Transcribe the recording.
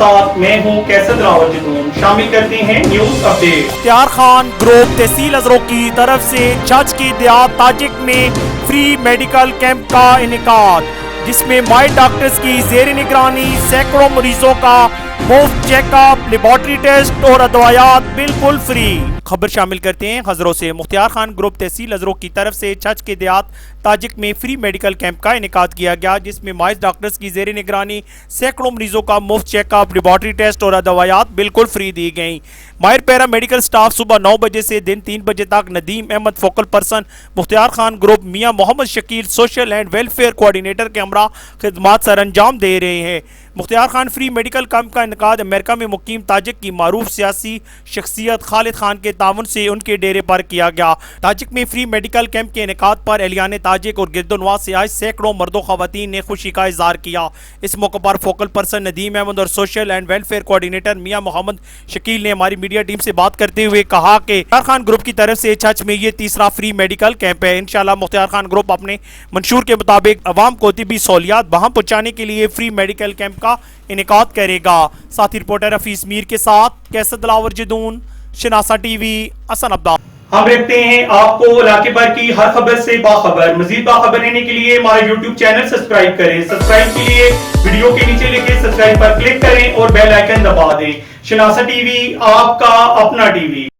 साथ मैं हूं कैसर रावल जदून। शामिल करते हैं news update. Mukhtiar Khan group तहसील अजरों की तरफ से जज की देहात ताजिक में फ्री मेडिकल कैंप का इनेकाद, जिसमें माहिर डॉक्टर्स की जेर निगरानी सैकड़ों मरीजों का मुफ्त चेकअप, लेबॉर्ट्री टेस्ट और अदवायात बिल्कुल फ्री। खबर शामिल करते हैं खजरों से। मुख्तियार खान ग्रुप तहसील अजरों की तरफ से छच के देहात ताजिक में फ्री मेडिकल कैंप का इनेकाद किया गया, जिसमें माहिर डॉक्टर्स की जेर निगरानी सैकड़ों मरीजों का मुफ्त चेकअप, लेबॉर्ट्री टेस्ट और दवायात बिल्कुल फ्री दी गई। माहिर पैरा मेडिकल स्टाफ सुबह 9 बजे से दिन 3 बजे तक Nadeem Ahmed focal person, Mukhtiar Khan group Mian Mohammad Shakeel social and welfare coordinator के हमरा खिदमात सर अंजाम दे रहे हैं। Mukhtiar Khan free medical camp का इनेकाद अमेरिका में मुकीम ताजिक की मारूफ सियासी शख्सियत खालिद खान के ताउन से उनके डेरे पर किया गया। ताजिक में फ्री मेडिकल कैंप के इनेकाद पर एहलियान ताजिक और गिरदोनवा से आए सैकड़ों मर्दों खवातीन ने खुशी का इजहार किया। इस मौके पर फोकल पर्सन नदीम अहमद और सोशल एंड वेलफेयर कोऑर्डिनेटर मियां मोहम्मद शकील ने हमारी मीडिया टीम से बात करते हुए कहा कि मुख्तियार खान ग्रुप की तरफ से छच में ये तीसरा फ्री मेडिकल कैंप है। इंशाल्लाह मुख्तियार खान ग्रुप अपने मंशूर के मुताबिक अवाम को तिबी सहूलियात वहां पहुंचाने के लिए फ्री मेडिकल कैंप का इनेकाद करेगा। साथी रिपोर्टर हफीज मीर के साथ कैसर दिलावर जदून, शनासा टीवी, हसन अब्दा। हम रखते हैं आपको इलाके भर की हर खबर से बाखबर। मजीद बाखबर रहने के लिए हमारे YouTube चैनल सब्सक्राइब करें। सब्सक्राइब के लिए वीडियो के नीचे लिखे सब्सक्राइब पर क्लिक करें और बेल आइकन दबा दें। शनासा टीवी, आपका अपना टीवी।